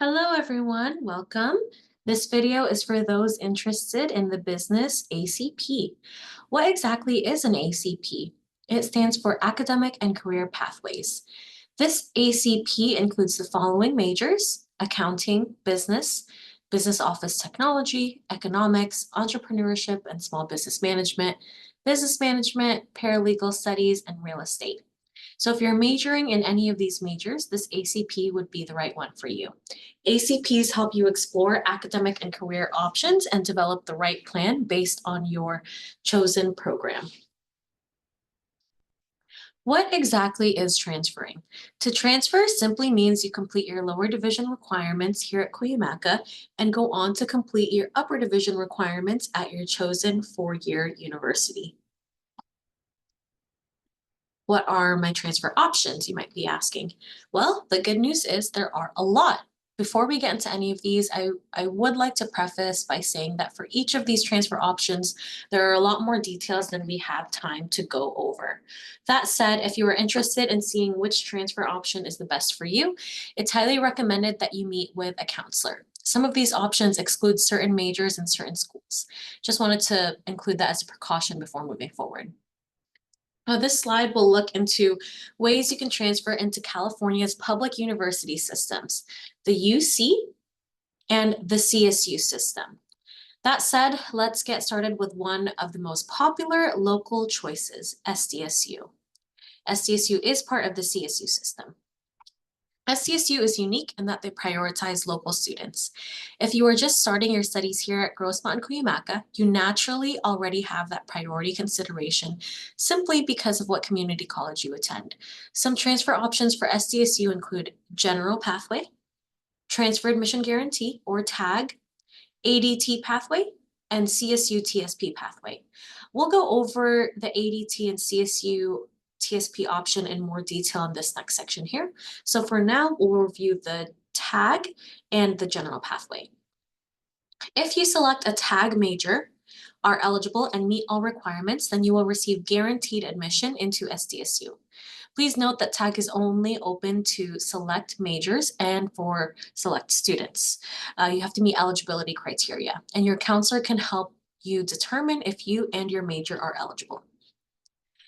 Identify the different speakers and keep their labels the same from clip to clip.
Speaker 1: Hello, everyone. Welcome. This video is for those interested in the business ACP. What exactly is an ACP? It stands for Academic and Career Pathways. This ACP includes the following majors: accounting, business office technology, economics, entrepreneurship and small business management, paralegal studies, and real estate. So if you're majoring in any of these majors, this ACP would be the right one for you. ACPs help you explore academic and career options and develop the right plan based on your chosen program. What exactly is transferring? To transfer simply means you complete your lower division requirements here at Cuyamaca and go on to complete your upper division requirements at your chosen four-year university. What are my transfer options, you might be asking? Well, the good news is there are a lot. Before we get into any of these, I would like to preface by saying that for each of these transfer options, there are a lot more details than we have time to go over. That said, if you are interested in seeing which transfer option is the best for you, it's highly recommended that you meet with a counselor. Some of these options exclude certain majors and certain schools. Just wanted to include that as a precaution before moving forward. Now, this slide will look into ways you can transfer into California's public university systems, the UC and the CSU system. That said, let's get started with one of the most popular local choices, SDSU. SDSU is part of the CSU system. SDSU is unique in that they prioritize local students. If you are just starting your studies here at Grossmont and Cuyamaca, you naturally already have that priority consideration simply because of what community college you attend. Some transfer options for SDSU include General Pathway, Transfer Admission Guarantee or TAG, ADT Pathway, and CSU TSP Pathway. We'll go over the ADT and CSU TSP option in more detail in this next section here. So for now, we'll review the TAG and the general pathway. If you select a TAG major, are eligible and meet all requirements, then you will receive guaranteed admission into SDSU. Please note that TAG is only open to select majors and for select students. You have to meet eligibility criteria, and your counselor can help you determine if you and your major are eligible.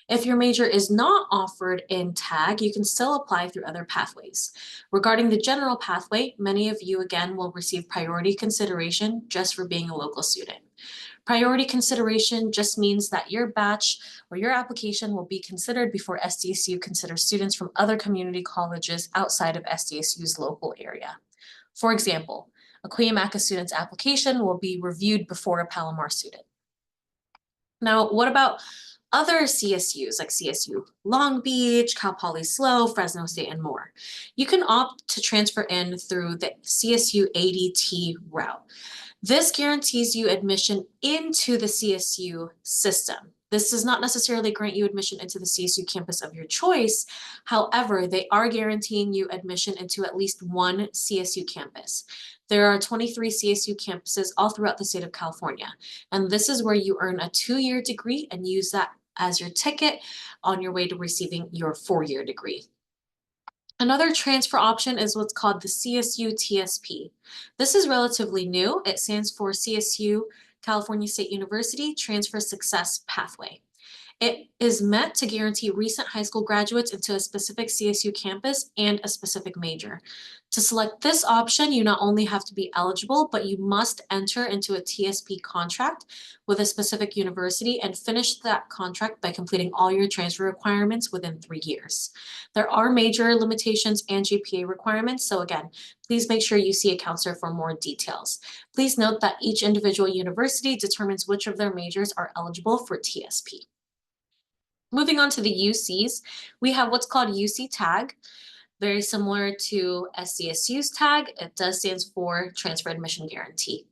Speaker 1: If your major is not offered in TAG, you can still apply through other pathways. Regarding the general pathway, many of you again will receive priority consideration just for being a local student. Priority consideration just means that your batch or your application will be considered before SDSU considers students from other community colleges outside of SDSU's local area. For example, a Cuyamaca student's application will be reviewed before a Palomar student. Now, what about other CSUs like CSU Long Beach, Cal Poly SLO, Fresno State, and more? You can opt to transfer in through the CSU ADT route. This guarantees you admission into the CSU system. This does not necessarily grant you admission into the CSU campus of your choice. However, they are guaranteeing you admission into at least one CSU campus. There are 23 CSU campuses all throughout the state of California, and this is where you earn a 2-year degree and use that as your ticket on your way to receiving your 4-year degree. Another transfer option is what's called the CSU TSP. This is relatively new. It stands for CSU California State University Transfer Success Pathway. It is meant to guarantee recent high school graduates into a specific CSU campus and a specific major. To select this option, you not only have to be eligible, but you must enter into a TSP contract with a specific university and finish that contract by completing all your transfer requirements within 3 years. There are major limitations and GPA requirements, so again, please make sure you see a counselor for more details. Please note that each individual university determines which of their majors are eligible for TSP. Moving on to the UCs, we have what's called UC TAG, very similar to SDSU's TAG. It does stand for Transfer Admission Guarantee.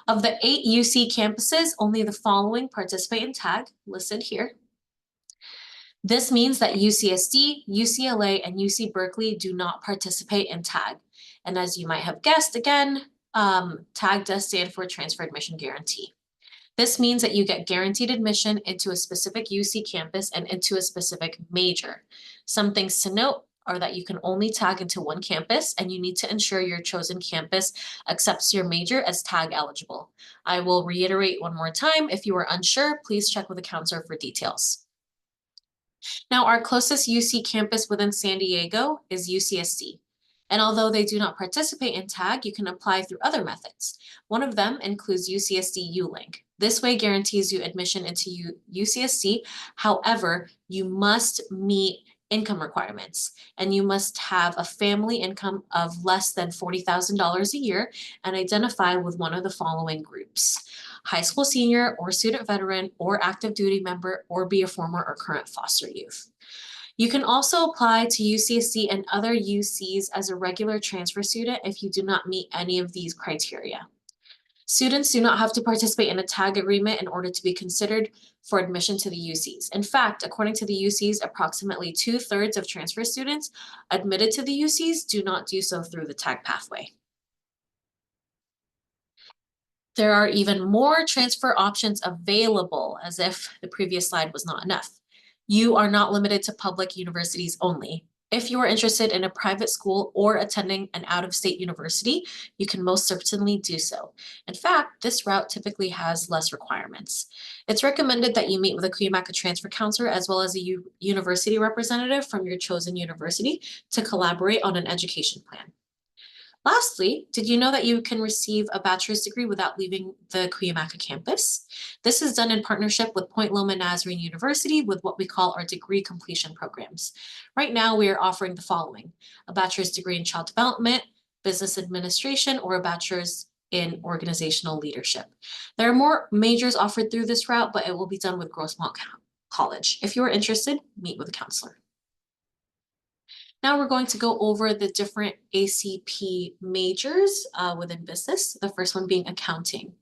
Speaker 1: Of the 8 UC campuses, only the following participate in TAG, listed here. This means that UCSD, UCLA, and UC Berkeley do not participate in TAG. And as you might have guessed, again, TAG does stand for Transfer Admission Guarantee. This means that you get guaranteed admission into a specific UC campus and into a specific major. Some things to note are that you can only tag into one campus, and you need to ensure your chosen campus accepts your major as tag eligible. I will reiterate one more time. If you are unsure, please check with a counselor for details. Now, our closest UC campus within San Diego is UCSD. And although they do not participate in TAG, you can apply through other methods. One of them includes UCSD ULink. This way guarantees you admission into UCSD. However, you must meet income requirements, and you must have a family income of less than $40,000 a year and identify with one of the following groups: high school senior or student veteran or active duty member, or be a former or current foster youth. You can also apply to UCSD and other UCs as a regular transfer student if you do not meet any of these criteria. Students do not have to participate in a tag agreement in order to be considered for admission to the UCs. In fact, according to the UCs, approximately 2/3 of transfer students admitted to the UCs do not do so through the tag pathway. There are even more transfer options available, as if the previous slide was not enough. You are not limited to public universities only. If you are interested in a private school or attending an out-of-state university, you can most certainly do so. In fact, this route typically has less requirements. It's recommended that you meet with a Cuyamaca transfer counselor as well as a university representative from your chosen university to collaborate on an education plan. Lastly, did you know that you can receive a bachelor's degree without leaving the Cuyamaca campus? This is done in partnership with Point Loma Nazarene University with what we call our degree completion programs. Right now, we are offering the following: a bachelor's degree in child development, business administration, or a bachelor's in organizational leadership. There are more majors offered through this route, but it will be done with Grossmont College. If you are interested, meet with a counselor. Now we're going to go over the different ACP majors within business, the first one being accounting,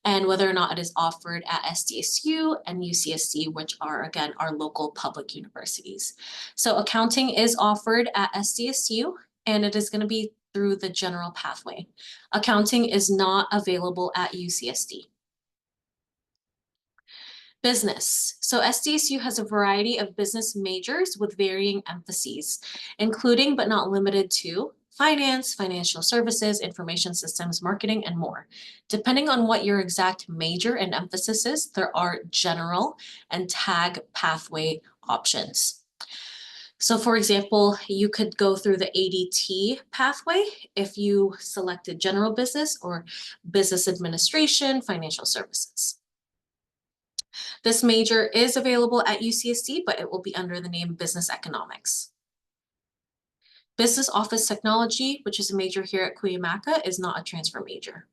Speaker 1: and whether or not it is offered at SDSU and UCSD, which are, again, our local public universities. So accounting is offered at SDSU, and it is going to be through the general pathway. Accounting is not available at UCSD. Business. So SDSU has a variety of business majors with varying emphases, including but not limited to finance, financial services, information systems, marketing, and more. Depending on what your exact major and emphasis is, there are general and tag pathway options. So for example, you could go through the ADT pathway if you selected general business or business administration, financial services. This major is available at UCSD, but it will be under the name Business Economics. Business Office Technology, which is a major here at Cuyamaca, is not a transfer major.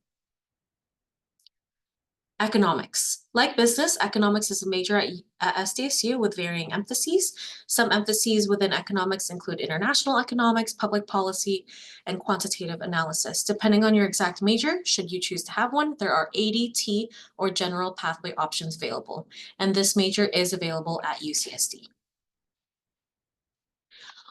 Speaker 1: Economics. Like business, economics is a major at SDSU with varying emphases. Some emphases within economics include international economics, public policy, and quantitative analysis. Depending on your exact major, should you choose to have one, there are ADT or general pathway options available, and this major is available at UCSD.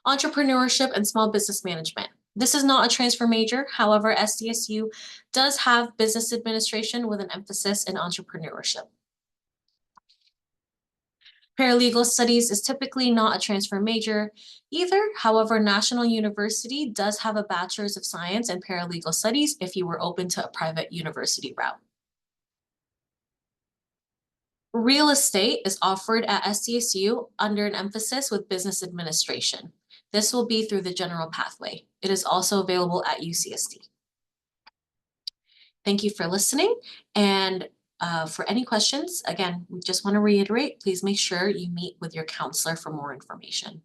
Speaker 1: Entrepreneurship and small business management. This is not a transfer major. However, SDSU does have business administration with an emphasis in entrepreneurship. Paralegal studies is typically not a transfer major either. However, National University does have a bachelor's of science in paralegal studies if you were open to a private university route. Real estate is offered at SDSU under an emphasis with business administration. This will be through the general pathway. It is also available at UCSD. Thank you for listening. And for any questions, again, we just want to reiterate, please make sure you meet with your counselor for more information.